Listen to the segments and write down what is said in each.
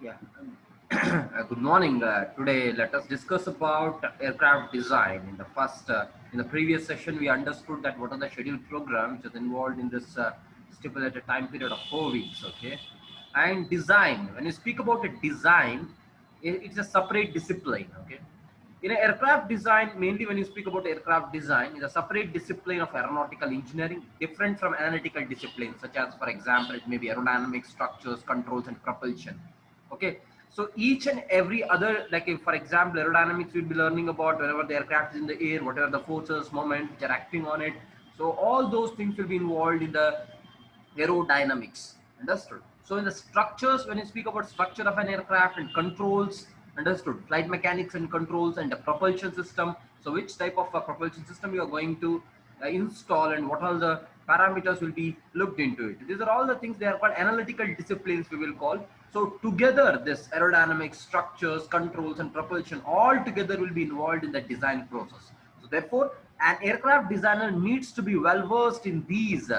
Yeah. Good morning. Today, let us discuss about aircraft design. In the previous session, we understood that what are the scheduled programs that involved in this stipulated time period of 4 weeks. Okay, and design. When you speak about a design, it's a separate discipline. Okay, in aircraft design, mainly when you speak about aircraft design, is a separate discipline of aeronautical engineering, different from analytical disciplines, such as, for example, it may be aerodynamics, structures, controls, and propulsion. Okay, so each and every other, like if, for example, aerodynamics, we'll be learning about whenever the aircraft is in the air, whatever the forces, moment which are acting on it. So all those things will be involved in the aerodynamics. Understood? So in the structures, when you speak about structure of an aircraft and controls, understood, flight mechanics and controls and the propulsion system. So which type of propulsion system you are going to install and what all the parameters will be looked into it. These are all the things they are called analytical disciplines, we will call. So together this aerodynamics, structures, controls and propulsion all together will be involved in the design process. So therefore an aircraft designer needs to be well versed in these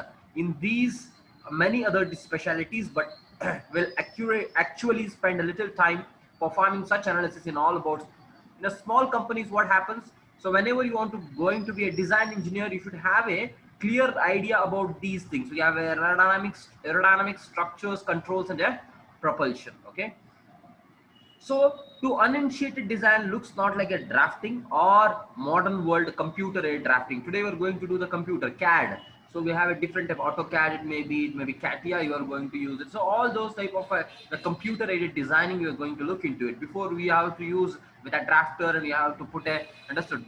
many other specialities, but will actually spend a little time performing such analysis in all about. In a small companies, what happens? So whenever you want to going to be a design engineer, you should have a clear idea about these things. We have aerodynamics, structures, controls, and a propulsion. Okay, so to uninitiated design looks not like a drafting or modern world computer aided drafting. Today we're going to do the computer CAD. So we have a different type of AutoCAD, it may be CATIA you are going to use it. So all those type of the computer aided designing we are going to look into it. Before we have to use with a drafter and we have to put a understood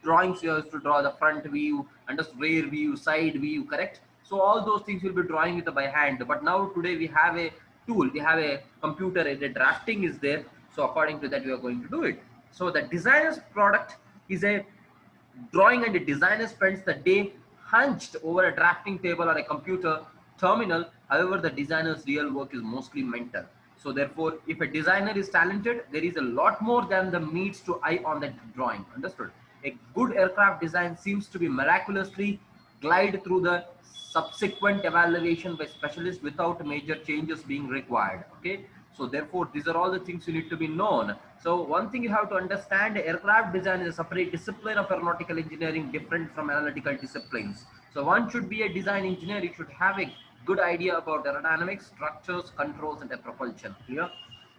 drawings, you have to draw the front view, understood rear view, side view, correct? So all those things will be drawing with by hand. But now today we have a tool, we have a computer aided drafting is there. So according to that we are going to do it. So the designer's product is a drawing, and the designer spends the day hunched over a drafting table or a computer terminal. However, the designer's real work is mostly mental. So therefore if a designer is talented, there is a lot more than the meets to eye on that drawing. Understood? A good aircraft design seems to be miraculously glide through the subsequent evaluation by specialists without major changes being required. Okay, so therefore these are all the things you need to be known. So one thing you have to understand, aircraft design is a separate discipline of aeronautical engineering, different from analytical disciplines. So one should be a design engineer, you should have a good idea about aerodynamics, structures, controls, and a propulsion here.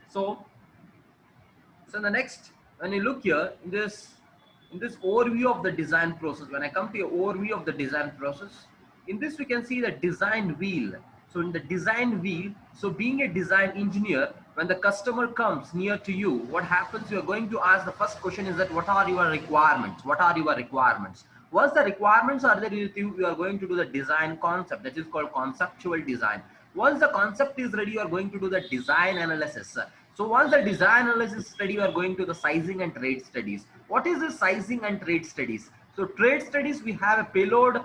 So so the next, when you look here in this overview of the design process, when I come to your overview of the design process, in this we can see the design wheel. So in the design wheel, so being a design engineer, when the customer comes near to you, what happens? You are going to ask the first question is that what are your requirements? What are your requirements? Once the requirements are there, you are going to do the design concept, that is called conceptual design. Once the concept is ready, you are going to do the design analysis. So once the design analysis study, you are going to the sizing and trade studies. What is the sizing and trade studies? So trade studies, we have a payload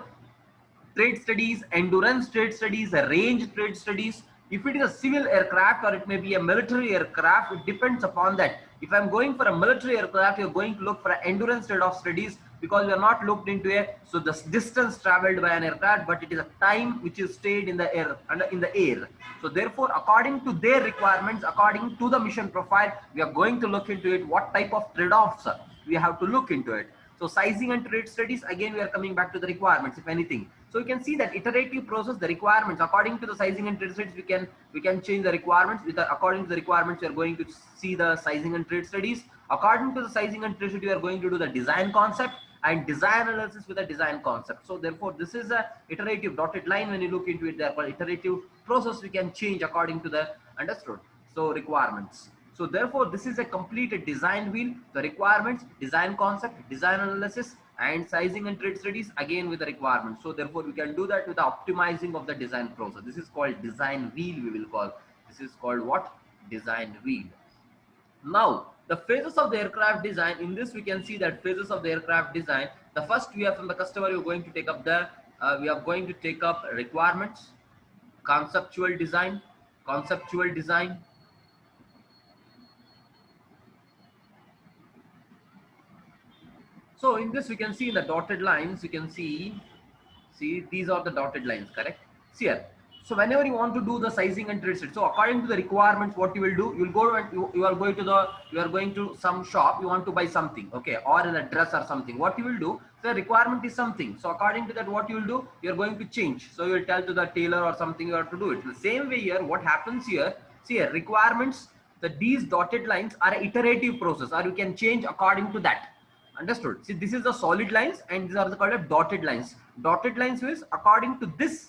trade studies, endurance trade studies, range trade studies. If it is a civil aircraft or it may be a military aircraft, it depends upon that. If I'm going for a military aircraft, you're going to look for an endurance trade of studies, because we are not looked into a so the distance traveled by an aircraft, but it is a time which is stayed in the air in the air. So therefore, according to their requirements, according to the mission profile, we are going to look into it. What type of trade-offs we have to look into it. So sizing and trade studies, again we are coming back to the requirements, if anything. So you can see that iterative process, the requirements according to the sizing and trade studies, we can change the requirements. According to the requirements, we are going to see the sizing and trade studies. According to the sizing and trade studies, we are going to do the design concept and design analysis with a design concept. So therefore this is a iterative dotted line. When you look into it, therefore iterative process we can change according to the understood so requirements. So therefore this is a completed design wheel, the requirements, design concept, design analysis, and sizing and trade studies, again with the requirements. So therefore we can do that with the optimizing of the design process. This is called design wheel, we will call. This is called what? Design wheel. Now the phases of the aircraft design, in this we can see that phases of the aircraft design, the first we have from the customer, you're going to take up the we are going to take up requirements, conceptual design, conceptual design. So in this we can see in the dotted lines, you can see these are the dotted lines, correct? See here. So whenever you want to do the sizing and trade set, so according to the requirements, what you will do, you will go and you are going to some shop, you want to buy something, okay, or in a dress or something. What you will do, the requirement is something. So according to that, what you will do, you are going to change. So you will tell to the tailor or something you have to do it. The same way here, what happens here, see here, requirements, that these dotted lines are an iterative process, or you can change according to that. Understood? See, this is the solid lines and these are the called dotted lines. Dotted lines is according to this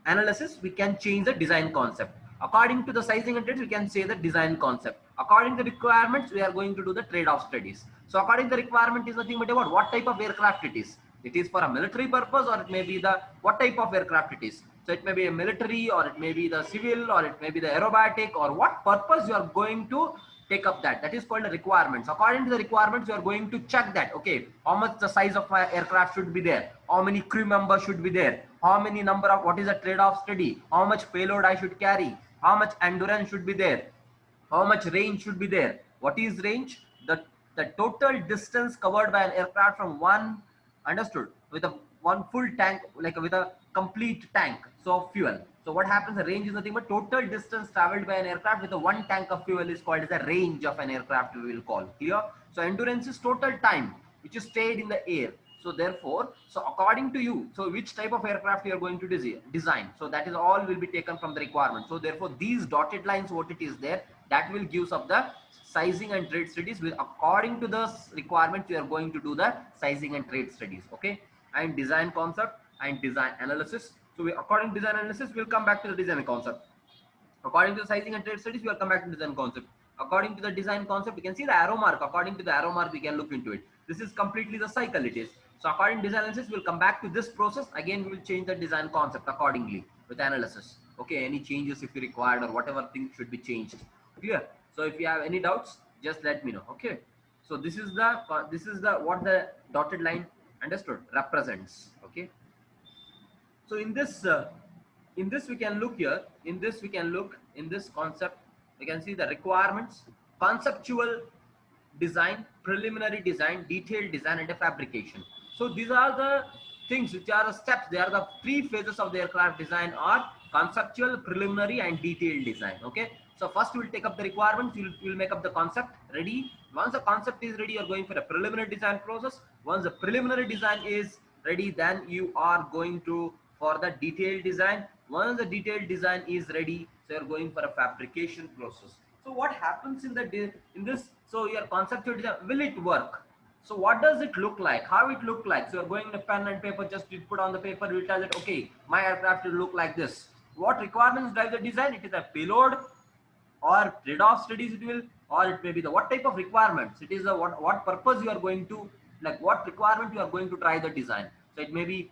analysis, we can change the design concept. According to the sizing and trades, we can say the design concept. According to the requirements, we are going to do the trade-off studies. So according to the requirement is nothing but about what type of aircraft it is. It is for a military purpose, or it may be the what type of aircraft it is. So it may be a military, or it may be the civil, or it may be the aerobatic, or what purpose you are going to take up that. That is called the requirements. According to the requirements, you are going to check that, okay, how much the size of my aircraft should be there, how many crew members should be there, how many number of, what is the trade-off study, how much payload I should carry, how much endurance should be there, how much range should be there. What is range? The total distance covered by an aircraft from one, understood, with a one full tank, like with a complete tank, so fuel. So what happens, the range is nothing but total distance traveled by an aircraft with a one tank of fuel is called as the range of an aircraft, we will call. Clear? So endurance is total time which is stayed in the air. So therefore, so according to you, so which type of aircraft you are going to design, so that is all will be taken from the requirement. So therefore, these dotted lines, what it is there, that will gives up the sizing and trade studies. With according to the requirements, you are going to do the sizing and trade studies, okay, and design concept and design analysis. So according to design analysis, we'll come back to the design concept. According to the sizing and trade studies, we will come back to design concept. According to the design concept, you can see the arrow mark. According to the arrow mark, we can look into it. This is completely the cycle it is. So according to design analysis, we'll come back to this process. Again, we will change the design concept accordingly with analysis. Okay, any changes if you required or whatever thing should be changed. Clear? So if you have any doubts, just let me know. Okay. So this is the what the dotted line, understood, represents. Okay. So in this we can look here, in this we can look in this concept, we can see the requirements, conceptual design, preliminary design, detailed design, and a fabrication. So these are the things which are the steps. They are the three phases of the aircraft design are conceptual, preliminary, and detailed design. Okay. So first we will take up the requirements, we will make up the concept ready. Once the concept is ready, you are going for a preliminary design process. Once the preliminary design is ready, then you are going to for the detailed design. Once the detailed design is ready, so you're going for a fabrication process. So what happens in this, so your conceptual design, will it work? So what does it look like, how it look like? So you're going to pen and paper, just you put on the paper, you tell it, okay, my aircraft will look like this. What requirements drive the design? It is a payload, or trade-off studies it will, or it may be the what type of requirements, it is a what purpose you are going to, like what requirement you are going to try the design. So it may be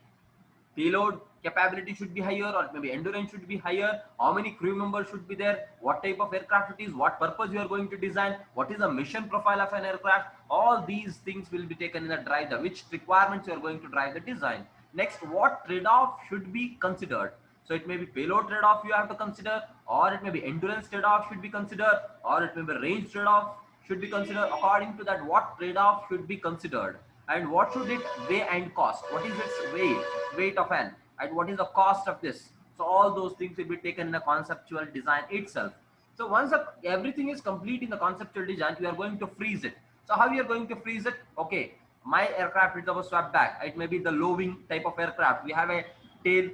payload capability should be higher, or maybe endurance should be higher, how many crew members should be there, what type of aircraft it is, what purpose you are going to design, what is the mission profile of an aircraft. All these things will be taken in the drive, the which requirements you are going to drive the design. Next, what trade-off should be considered. So it may be payload trade-off you have to consider, or it may be endurance trade-off should be considered, or it may be range trade-off should be considered. According to that, what trade-off should be considered, and what should it weigh and cost, what is its weight of an, and what is the cost of this. So all those things will be taken in the conceptual design itself. So once everything is complete in the conceptual design, we are going to freeze it. So how we are going to freeze it? Okay, my aircraft is our swap back, it may be the low wing type of aircraft, we have a tail,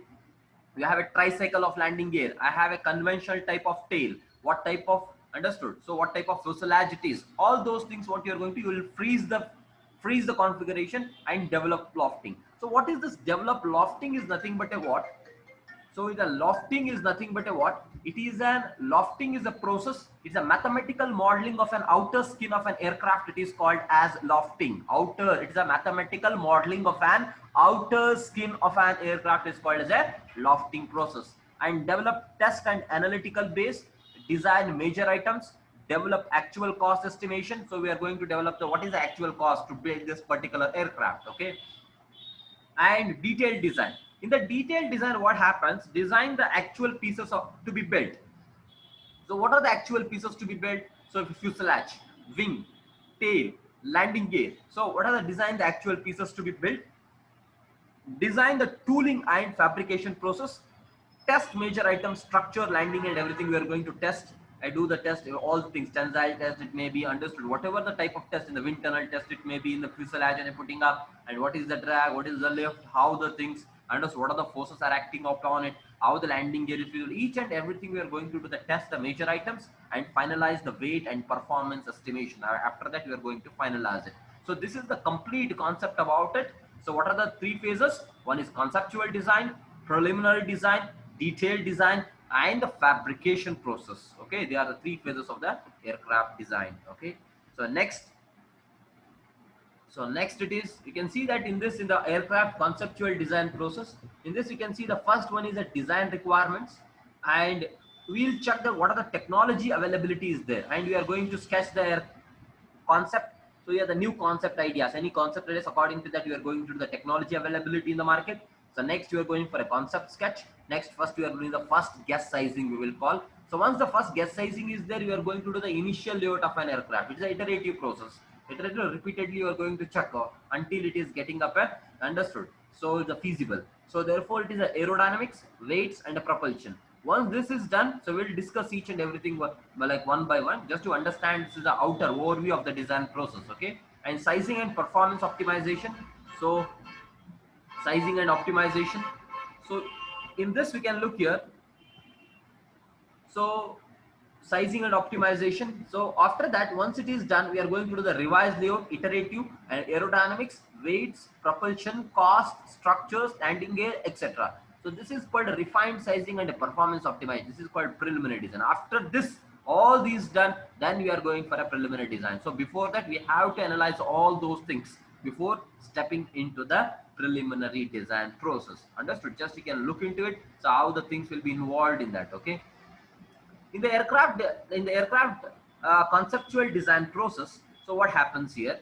we have a tricycle of landing gear, I have a conventional type of tail, what type of, understood, so what type of fuselage it is, all those things what you are going to, you will freeze the configuration and develop lofting. So what is this develop lofting is nothing but a what? So the lofting is nothing but a what? It is an lofting is a process. It's a mathematical modeling of an outer skin of an aircraft. It is called as lofting. Outer. It is a mathematical modeling of an outer skin of an aircraft is called as a lofting process. And develop test and analytical base. Design major items. Develop actual cost estimation. So we are going to develop the what is the actual cost to build this particular aircraft. Okay. And detailed design. In the detailed design, what happens? Design the actual pieces of to be built. So what are the actual pieces to be built? So fuselage, wing, tail, landing gear. So what are the actual pieces to be built? Design the tooling and fabrication process. test major items, structure, landing, and everything we are going to test. I do the test, all things, tensile test, it may be understood, whatever the type of test, in the wind tunnel test, it may be in the fuselage and putting up, and what is the drag, what is the lift, how the things, understood, what are the forces are acting upon it, how the landing gear is filled, each and everything we are going to do the test, the major items, and finalize the weight and performance estimation. After that, we are going to finalize it. So this is the complete concept about it. So what are the three phases? One is conceptual design, preliminary design, detailed design, and the fabrication process. Okay, they are the three phases of the aircraft design. Okay, so next it is, you can see that in the aircraft conceptual design process, in this you can see the first one is the design requirements, and we'll check the what are the technology availability is there, and we are going to sketch the concept. So yeah, the new concept ideas, any concept ideas, according to that you are going to do the technology availability in the market. So next you are going for a concept sketch. Next, first you are doing the first guess sizing, we will call. So once the first guess sizing is there, you are going to do the initial layout of an aircraft. It is an iterative process. Iterative, repeatedly you are going to check until it is getting up and understood. So the feasible. So therefore it is a aerodynamics, weights, and a propulsion. Once this is done, so we'll discuss each and everything like one by one, just to understand. This is the outer overview of the design process. Okay, and sizing and performance optimization. So sizing and optimization. So in this we can look here. So sizing and optimization. So after that, once it is done, we are going to do the revised layout, iterative, and aerodynamics, weights, propulsion, cost, structures, landing gear, etc. So this is called a refined sizing and a performance optimization. This is called preliminary design. After this, all these done, then we are going for a preliminary design. So before that, we have to analyze all those things before stepping into the preliminary design process. Understood? Just you can look into it. So how the things will be involved in that. Okay. In the aircraft conceptual design process, so what happens here,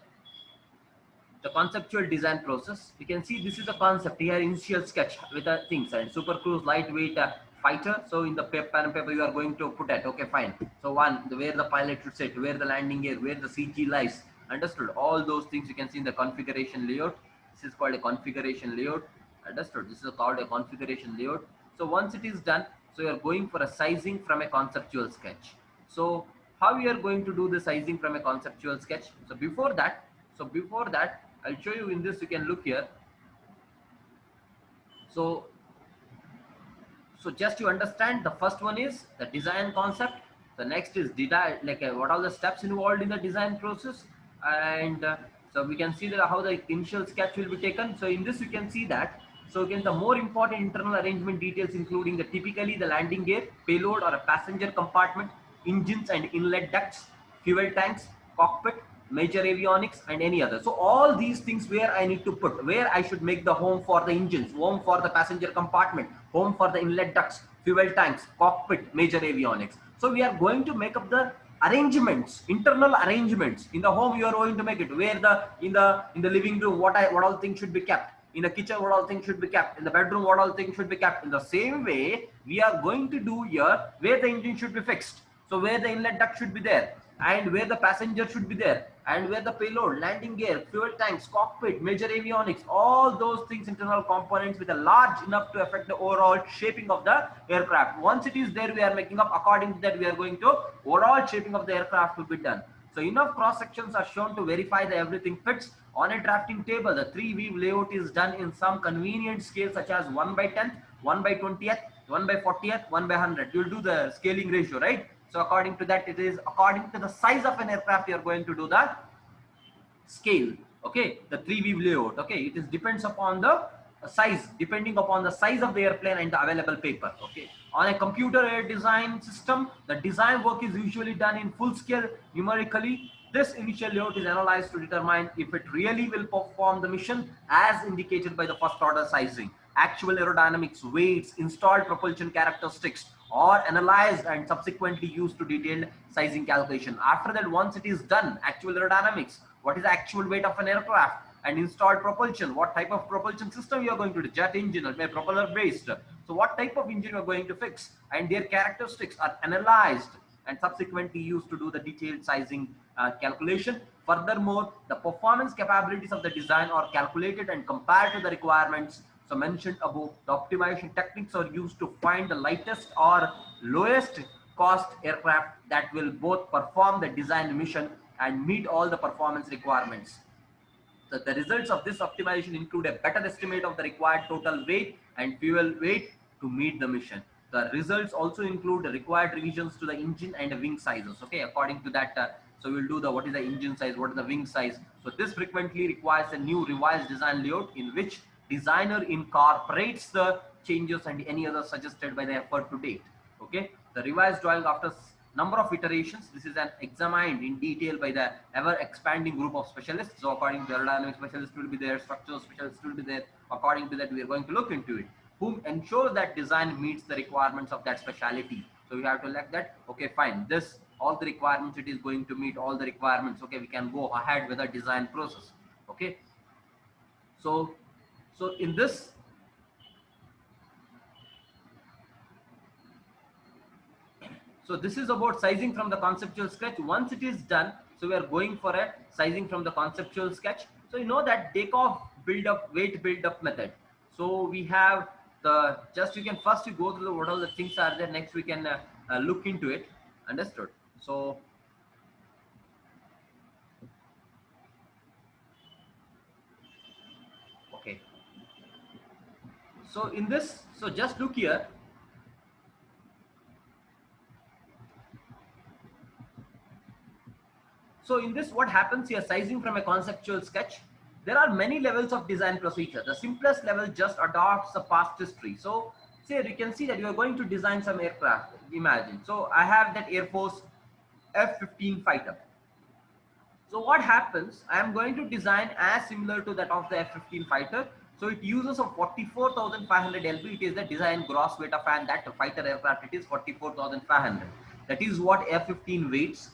the conceptual design process, you can see this is a concept here, initial sketch with the things, and super cruise lightweight fighter. So in the pen and paper you are going to put it. Okay, fine. So one, where the pilot should sit, where the landing gear, where the CG lies, understood, all those things you can see in the configuration layout. This is called a configuration layout, understood. This is called a configuration layout. So once it is done, so you are going for a sizing from a conceptual sketch. So how we are going to do the sizing from a conceptual sketch? So before that, I'll show you in this. You can look here. So just to understand, the first one is the design concept. The next is what are the steps involved in the design process, and so we can see that how the initial sketch will be taken. So in this you can see that. So again, the more important internal arrangement details, including the typically the landing gear, payload or a passenger compartment, engines and inlet ducts, fuel tanks, cockpit, major avionics, and any other. So all these things where I need to put, where I should make the home for the engines, home for the passenger compartment, home for the inlet ducts, fuel tanks, cockpit, major avionics. So we are going to make up the arrangements, internal arrangements. In the home you are going to make it, where in the living room what all things should be kept, in the kitchen what all things should be kept, in the bedroom what all things should be kept. In the same way we are going to do here, where the engine should be fixed, so where the inlet duct should be there, and where the passenger should be there, and where the payload, landing gear, fuel tanks, cockpit, major avionics, all those things, internal components with a large enough to affect the overall shaping of the aircraft. Once it is there, we are making up. According to that, we are going to overall shaping of the aircraft will be done. So enough cross sections are shown to verify that everything fits. On a drafting table, the 3-weave layout is done in some convenient scale, such as 1/10th, 1/20th, 1/40th, 1/100. You'll do the scaling ratio, right? So according to that, it is according to the size of an aircraft, you're going to do the scale. Okay, the 3-weave layout. Okay, it is depends upon the size, depending upon the size of the airplane and the available paper. Okay, on a computer air design system, the design work is usually done in full scale numerically. This initial layout is analyzed to determine if it really will perform the mission as indicated by the first order sizing. Actual aerodynamics, weights, installed propulsion characteristics are analyzed and subsequently used to detailed sizing calculation. After that, once it is done, actual aerodynamics, what is the actual weight of an aircraft, and installed propulsion, what type of propulsion system you are going to do, jet engine or maybe propeller based. So what type of engine you are going to fix, and their characteristics are analyzed and subsequently used to do the detailed sizing calculation. Furthermore, the performance capabilities of the design are calculated and compared to the requirements. So mentioned above, the optimization techniques are used to find the lightest or lowest cost aircraft that will both perform the design mission and meet all the performance requirements. So the results of this optimization include a better estimate of the required total weight and fuel weight to meet the mission. The results also include the required revisions to the engine and the wing sizes. Okay, according to that, so we'll do the what is the engine size, what is the wing size. So this frequently requires a new revised design layout in which designer incorporates the changes and any other suggested by the effort to date. Okay, the revised drawing after number of iterations. This is an examined in detail by the ever expanding group of specialists. So according to the aerodynamic specialist will be there, structural specialist will be there. According to that, we are going to look into it, whom ensures that design meets the requirements of that specialty. So we have to elect that, okay, fine, this all the requirements, it is going to meet all the requirements. Okay, we can go ahead with the design process. Okay, so in this, so this is about sizing from the conceptual sketch. Once it is done, so we are going for a sizing from the conceptual sketch. So you know that takeoff, build up, weight build up method. So we have the, just you can first you go through the, what all the things are there. Next we can look into it. Understood? So okay. So in this, so just look here. So in this, what happens here, sizing from a conceptual sketch, there are many levels of design procedure. The simplest level just adopts the past history. So here you can see that you are going to design some aircraft, imagine. So I have that Air Force F-15 fighter. So what happens, I am going to design as similar to that of the F-15 fighter. So it uses of 44,500 lb. It is the design gross weight of and that fighter aircraft, it is 44,500. That is what F-15 weighs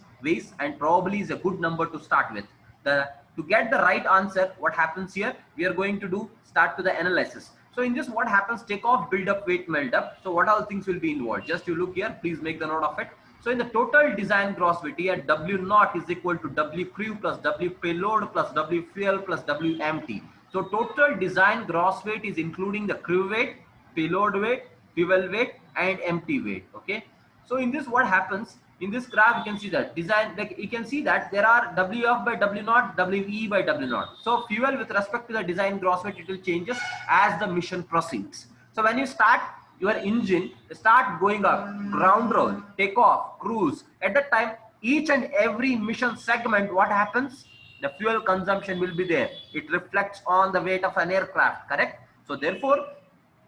and probably is a good number to start with. To get the right answer, what happens here, we are going to do start to the analysis. So in this, what happens, take off, build up, weight, melt up. So what all things will be involved? Just you look here, please make the note of it. So in the total design gross weight here, W naught is equal to W crew plus W payload plus W fuel plus W empty. So total design gross weight is including the crew weight, payload weight, fuel weight and empty weight. Okay. So in this, what happens, in this graph you can see that design, like you can see that there are WF by W naught, WE by W naught. So fuel with respect to the design gross weight, it will changes as the mission proceeds. So when you start your engine, start going up, ground roll, take off, cruise, at that time each and every mission segment, what happens, the fuel consumption will be there. It reflects on the weight of an aircraft, correct? So therefore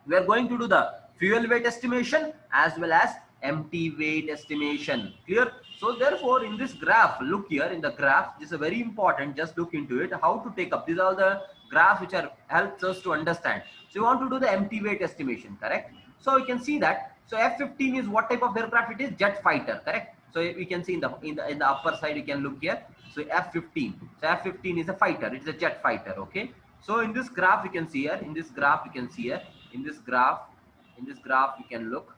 we are going to do the fuel weight estimation as well as empty weight estimation. Clear? So therefore in this graph, look here in the graph, this is very important, just look into it, how to take up. These are the graphs which are helps us to understand. So you want to do the empty weight estimation, correct? So you can see that, so F-15 is what type of aircraft? It is jet fighter, correct? So we can see in the upper side, you can look here. So F-15, so F-15 is a fighter, it is a jet fighter. Okay, so in this graph you can see here, in this graph you can see here, in this graph you can look.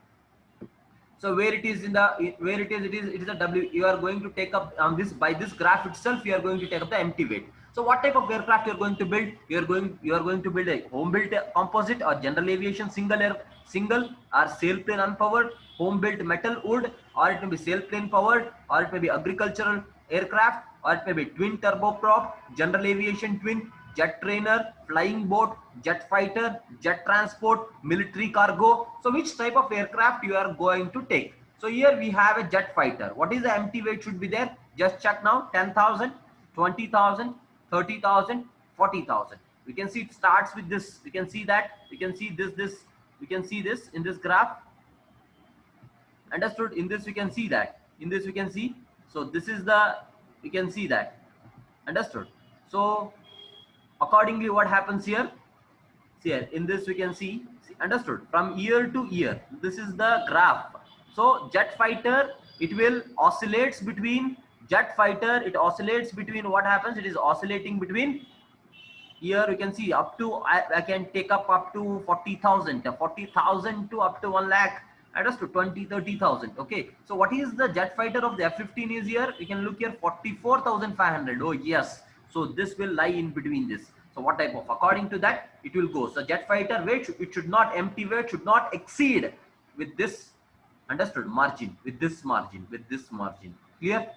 So where it is in the, where it is a W, you are going to take up this, by this graph itself you are going to take up the empty weight. So what type of aircraft you are going to build? You are going to build a home built composite or general aviation single or sailplane unpowered, home built metal wood, or it may be sailplane powered, or it may be agricultural aircraft, or it may be twin turboprop, general aviation twin, jet trainer, flying boat, jet fighter, jet transport, military cargo. So which type of aircraft you are going to take? So here we have a jet fighter. What is the empty weight should be there? Just check now. 10,000, 20,000, 30,000, 40,000. We can see it starts with this. We can see that. We can see this. We can see this in this graph. Understood? In this we can see that. In this we can see. So this is the, we can see that. Understood? So accordingly, what happens here? See here, in this we can see, understood, from year to year, this is the graph. So jet fighter, it will oscillates between jet fighter, it oscillates between, what happens, it is oscillating between, here you can see up to, I can take up to 40,000 to up to 1 lakh, understood, 20-30,000. Okay, so what is the jet fighter of the F-15 is here? You can look here, 44,500. Oh yes, so this will lie in between this. So what type of, according to that it will go. So jet fighter weight, it should not, empty weight should not exceed with this, understood, margin, with this margin, with this margin. Clear?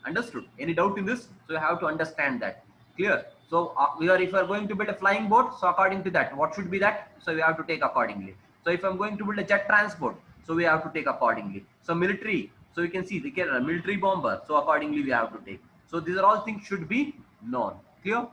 Understood? Any doubt in this? So you have to understand that. Clear? So we are, if you are going to build a flying boat, so according to that, what should be that? So we have to take accordingly. So if I'm going to build a jet transport, so we have to take accordingly. So military, so you can see the military bomber, so accordingly we have to take. So these are all things should be known. Clear?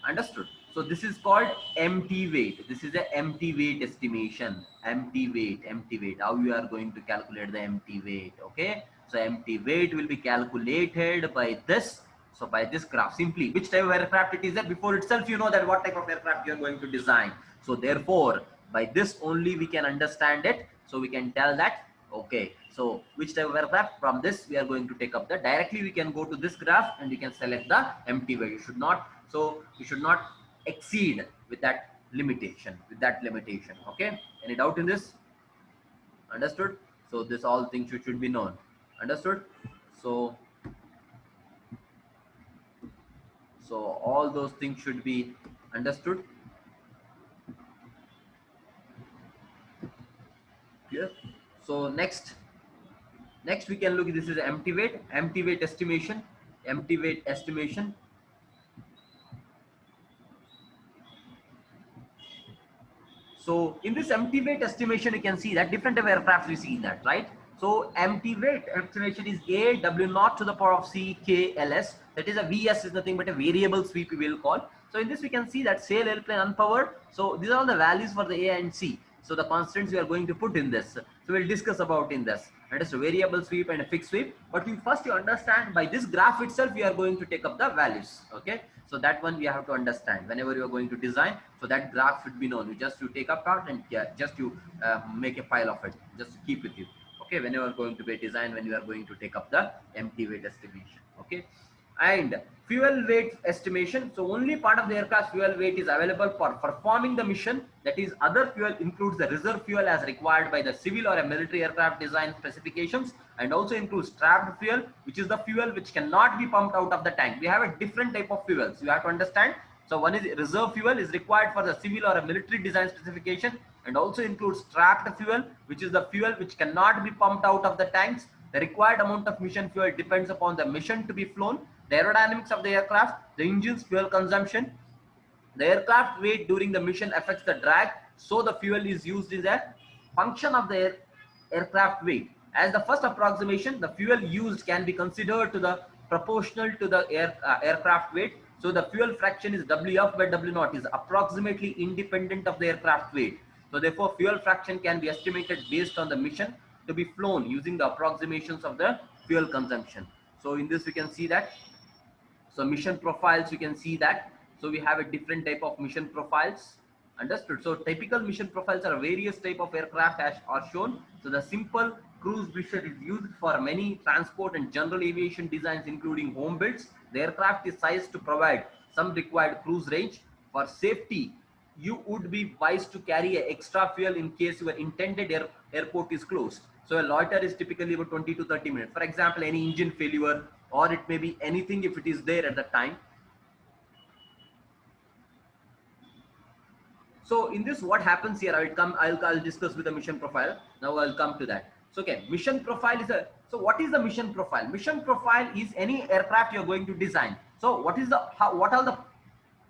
Understood? So this is called empty weight. This is a empty weight estimation. Empty weight. How you are going to calculate the empty weight? Okay. So empty weight will be calculated by this. So by this graph, simply which type of aircraft it is there, before itself you know that what type of aircraft you are going to design. So therefore, by this only we can understand it. So we can tell that, okay, so which type of aircraft, from this we are going to take up the, directly we can go to this graph and we can select the empty weight. You should not, so you should not exceed with that limitation, okay. Any doubt in this? Understood? So this all things should be known. Understood? So all those things should be understood. Clear? So next we can look, this is empty weight estimation. So in this empty weight estimation, you can see that different type of aircraft we see in that, right? So empty weight estimation is A W naught to the power of C K L S. That is a VS is nothing but a variable sweep we will call. So in this we can see that sail, airplane, unpowered. So these are all the values for the A and C. So the constants we are going to put in this. So we'll discuss about in this. That is a variable sweep and a fixed sweep. But first you understand by this graph itself we are going to take up the values. Okay. So that one we have to understand whenever you are going to design. So that graph should be known. You take up part and just you make a file of it. Just keep with you. Okay. Whenever you are going to be design, when you are going to take up the empty weight estimation. Okay. And fuel weight estimation. So only part of the aircraft fuel weight is available for performing the mission. That is, other fuel includes the reserve fuel as required by the civil or a military aircraft design specifications, and also includes trapped fuel, which is the fuel which cannot be pumped out of the tank. We have a different type of fuels. You have to understand. So one is reserve fuel is required for the civil or a military design specification, and also includes trapped fuel, which is the fuel which cannot be pumped out of the tanks. The required amount of mission fuel depends upon the mission to be flown, the aerodynamics of the aircraft, the engine's fuel consumption. The aircraft weight during the mission affects the drag, so the fuel is used as a function of the aircraft weight. As the first approximation, the fuel used can be considered to the proportional to the aircraft weight. So the fuel fraction is Wf by W naught is approximately independent of the aircraft weight. So therefore, fuel fraction can be estimated based on the mission to be flown using the approximations of the fuel consumption. So in this we can see that. So mission profiles, you can see that. So we have a different type of mission profiles. Understood? So typical mission profiles are various type of aircraft as are shown. So the simple cruise mission is used for many transport and general aviation designs, including home builds. The aircraft is sized to provide some required cruise range. For safety, you would be wise to carry a extra fuel in case your intended airport is closed. So a loiter is typically about 20 to 30 minutes. For example, any engine failure, or it may be anything if it is there at the time. So in this, what happens here, I'll discuss with the mission profile. Now I'll come to that. So okay, mission profile is so what is the mission profile? Mission profile is any aircraft you're going to design. So what is what are the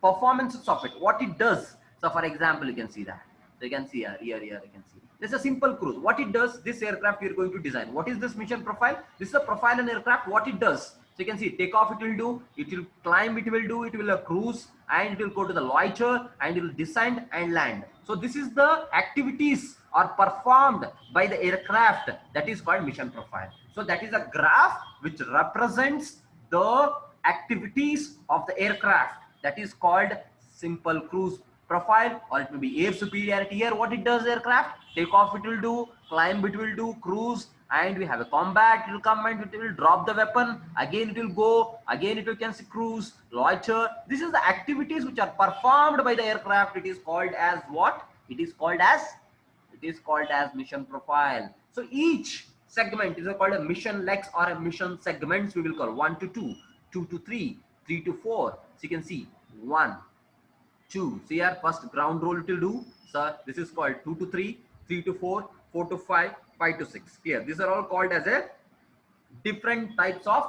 performances of it, what it does. So for example, you can see that. So you can see here you can see. This is a simple cruise. What it does, this aircraft you're going to design. What is this mission profile? This is a profile an aircraft, what it does. So you can see takeoff it will do, it will climb it will do, it will cruise, and it will go to the loiter, and it will descend and land. So this is the activities are performed by the aircraft, that is called mission profile. So that is a graph which represents the activities of the aircraft, that is called simple cruise profile, or it may be air superiority. Here what it does, aircraft take off it will do, climb it will do, cruise, and we have a combat, it will come and it will drop the weapon, again it will go, again it will can cruise, loiter. This is the activities which are performed by the aircraft. It is called as what? It is called as mission profile. So each segment is called a mission legs or a mission segments. We will call 1 to 2, 2 to 3, 3 to 4. So you can see 1, 2. So here first ground roll to do. So this is called 2 to 3, 3 to 4, 4 to 5, 5 to 6. Here these are all called as a different types of,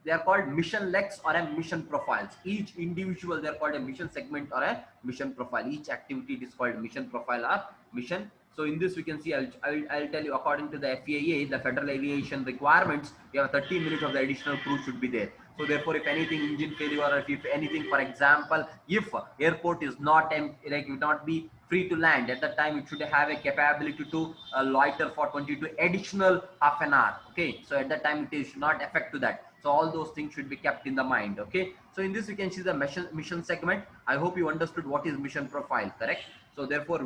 they are called mission legs or a mission profiles. Each individual, they are called a mission segment or a mission profile. Each activity is called mission profile or mission. So in this we can see, I'll tell you, according to the FAA, the Federal Aviation requirements, we have 30 minutes of the additional crew should be there. So therefore, if anything engine failure or if anything, for example, if airport is not like will not be free to land at that time, it should have a capability to loiter for 22 additional half an hour. Okay, so at that time it should not affect to that. So all those things should be kept in the mind. Okay, so in this we can see the mission segment. I hope you understood what is mission profile, correct? So therefore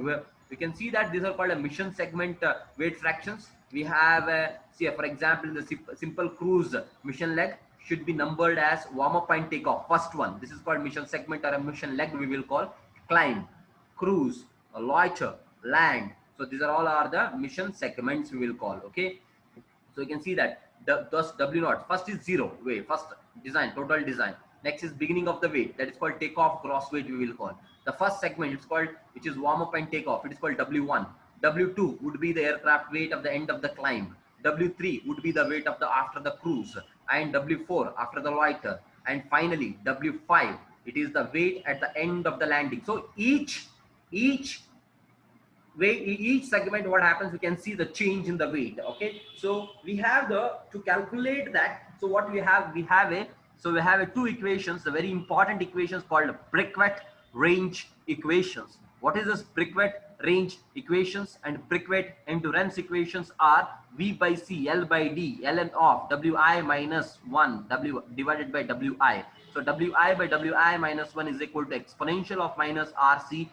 we can see that these are called a mission segment weight fractions. We have see for example in the simple cruise mission leg should be numbered as warm up and take off. First one, this is called mission segment or a mission leg. We will call climb, cruise, loiter, land. So these are all are the mission segments we will call. Okay, so you can see that thus W naught first is 0 way, first design, total design. Next is beginning of the weight, that is called takeoff gross weight we will call. The first segment it's called, which is warm up and takeoff, it is called W1. W2 would be the aircraft weight of the end of the climb. W3 would be the weight of the after the cruise, and W4 after the loiter, and finally W5 it is the weight at the end of the landing. So each weight, each segment what happens, we can see the change in the weight. Okay, so we have the to calculate that. So what we have a two equations, the very important equations called Briquet range equations. What is this Briquet range equations and Briquet endurance equations are V by C L by D ln of Wi minus 1 W divided by Wi. So Wi by Wi minus 1 is equal to exponential of minus RC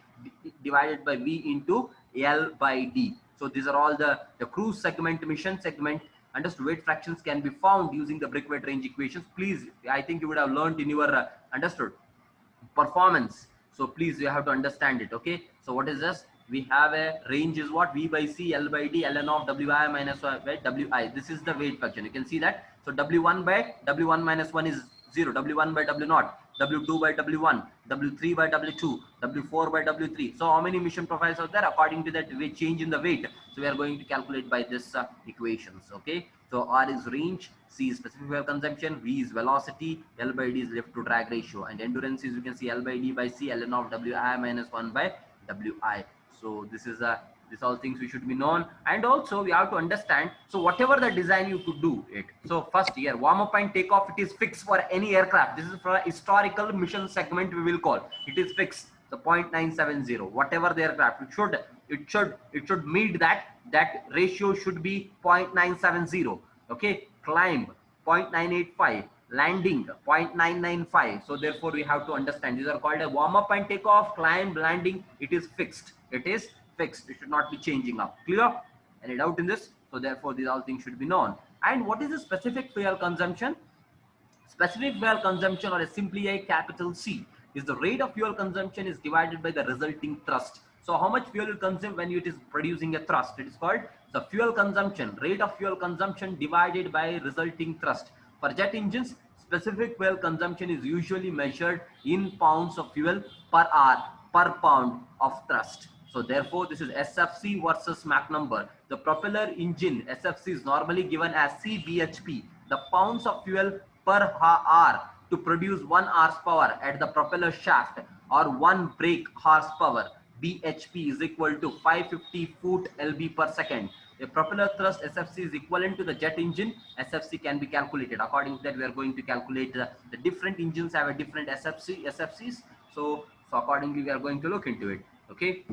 divided by V into L by D. So these are all the cruise segment, mission segment, understood. Weight fractions can be found using the Briquet range equations. Please, I think you would have learned in your understood performance. So please, you have to understand it. Okay, so what is this? We have a range is what? V by C L by D ln of Wi minus 1 by Wi. This is the weight fraction. You can see that. So W1 by W1 minus 1 is 0, W1 by W naught, W2 by W1, W3 by W2, W4 by W3. So how many mission profiles are there? According to that we change in the weight. So we are going to calculate by this equations. Okay, so R is range, C is specific fuel consumption, V is velocity, L by D is lift to drag ratio, and endurance is, you can see L by D by C ln of Wi minus 1 by Wi. So this is a these all things we should be known, and also we have to understand. So whatever the design you could do it. So first here warm up and take off, it is fixed for any aircraft. This is for a historical mission segment we will call. It is fixed. So 0.970. Whatever the aircraft, it should meet that ratio should be 0.970. Okay, climb 0.985, landing 0.995. So therefore we have to understand these are called a warm up and take off, climb, landing. It is fixed. It is fixed. It should not be changing up. Clear? Any doubt in this? So therefore these all things should be known. And what is the specific fuel consumption? Specific fuel consumption, or simply a capital C, is the rate of fuel consumption is divided by the resulting thrust. So how much fuel you consume when it is producing a thrust? It is called the fuel consumption, rate of fuel consumption divided by resulting thrust. For jet engines, specific fuel consumption is usually measured in pounds of fuel per hour per pound of thrust. So therefore this is SFC versus Mach number. The propeller engine SFC is normally given as CBHP, the pounds of fuel per hour to produce 1 horsepower at the propeller shaft, or 1 brake horsepower. BHP is equal to 550 foot lb per second. The propeller thrust SFC is equivalent to the jet engine. SFC can be calculated. According to that, we are going to calculate the different engines have a different SFCs. So accordingly, we are going to look into it. Okay.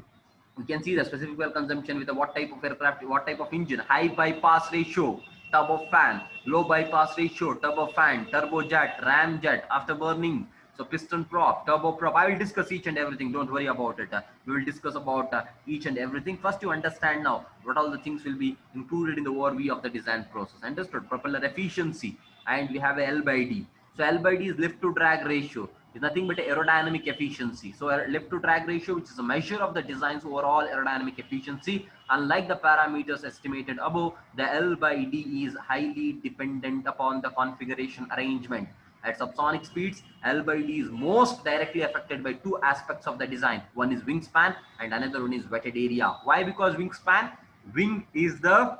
You can see the specific fuel consumption with what type of aircraft, what type of engine. High bypass ratio, turbofan. Low bypass ratio, turbofan, turbojet, ramjet, afterburning. So piston prop, turboprop. I will discuss each and everything. Don't worry about it. We will discuss about each and everything. First, you understand now what all the things will be included in the overview of the design process. Understood? Propeller efficiency, and we have a L by D. So L by D is lift to drag ratio. is nothing but aerodynamic efficiency. So lift to drag ratio, which is a measure of the design's overall aerodynamic efficiency. Unlike the parameters estimated above, the L by D is highly dependent upon the configuration arrangement. At subsonic speeds, L by D is most directly affected by two aspects of the design. One is wingspan and another one is wetted area. Why? Because wingspan, wing is the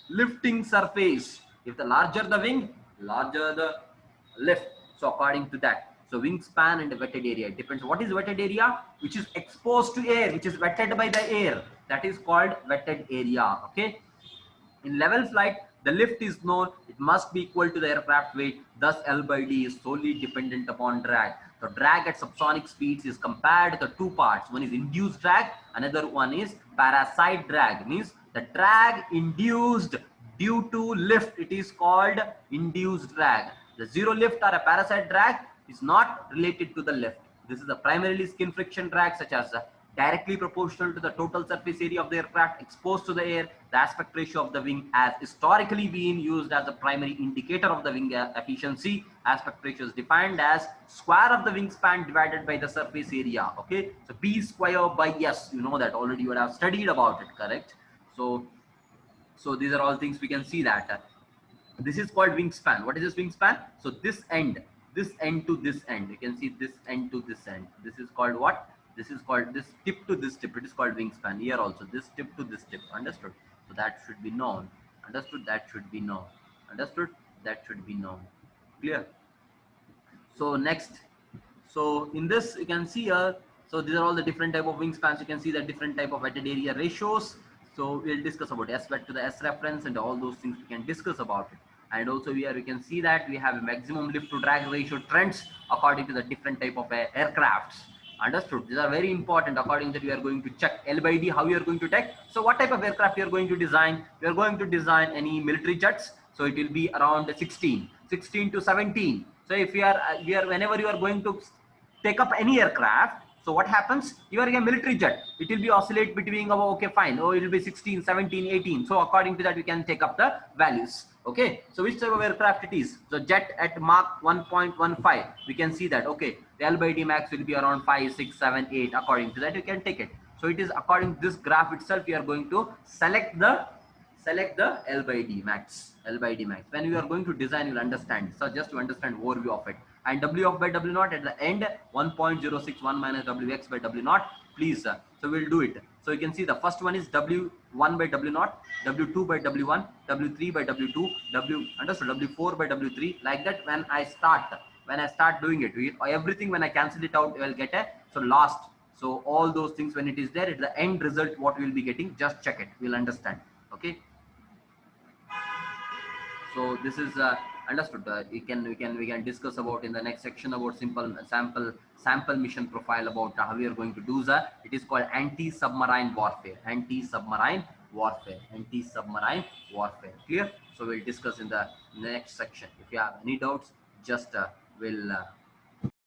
lifting surface. If the larger the wing, larger the lift. So according to that, so wingspan and the wetted area, it depends. What is wetted area? Which is exposed to air, which is wetted by the air. That is called wetted area. Okay. In level flight, the lift is known. It must be equal to the aircraft weight. Thus, L by D is solely dependent upon drag. So drag at subsonic speeds is compared to the two parts. One is induced drag. Another one is parasite drag. Means the drag induced due to lift. It is called induced drag. The zero lift or a parasite drag is not related to the lift. This is a primarily skin friction drag, such as directly proportional to the total surface area of the aircraft exposed to the air. The aspect ratio of the wing has historically been used as a primary indicator of the wing efficiency. Aspect ratio is defined as square of the wingspan divided by the surface area. Okay, so B square by S. You know that already. You would have studied about it, correct? So these are all things we can see that. This is called wingspan. What is this wingspan? So this end to this end, you can see this end to this end. This is called what? This is called this tip to this tip. It is called wingspan. Here also this tip to this tip. Understood? So that should be known. Understood? That should be known. Understood? That should be known. Clear? So next, so in this you can see here, so these are all the different type of wingspans. You can see the different type of wetted area ratios. So we'll discuss about S wet to the S reference and all those things we can discuss about it. And also here we can see that we have a maximum lift to drag ratio trends according to the different type of aircrafts. Understood? These are very important. According to that, we are going to check L by D, how you are going to take. So what type of aircraft you are going to design? You are going to design any military jets. So it will be around 16 to 17. So if you are whenever you are going to take up any aircraft, so what happens? You are a military jet. It will be oscillate between, oh, okay, fine. Oh, it will be 16, 17, 18. So according to that, we can take up the values. Okay. So which type of aircraft it is? So jet at Mach 1.15. We can see that. Okay. The L by D max will be around 5, 6, 7, 8. According to that, you can take it. So it is according to this graph itself, we are going to select the L by D max. L by D max. When you are going to design, you will understand. So just to understand overview of it. And W of by W naught at the end 1.061 minus WX by W naught. Please, so we'll do it. So you can see the first one is W1 by W naught, W2 by W1, W3 by W2, understood, W4 by W3. Like that, when I start doing it, everything when I cancel it out, I will get a last. So all those things when it is there, it's the end result what we will be getting. Just check it. We'll understand. Okay. So this is understood. We can discuss about in the next section about sample mission profile about how we are going to do that. It is called anti-submarine warfare. Anti-submarine warfare. Clear? So we'll discuss in the next section. If you have any doubts, just we'll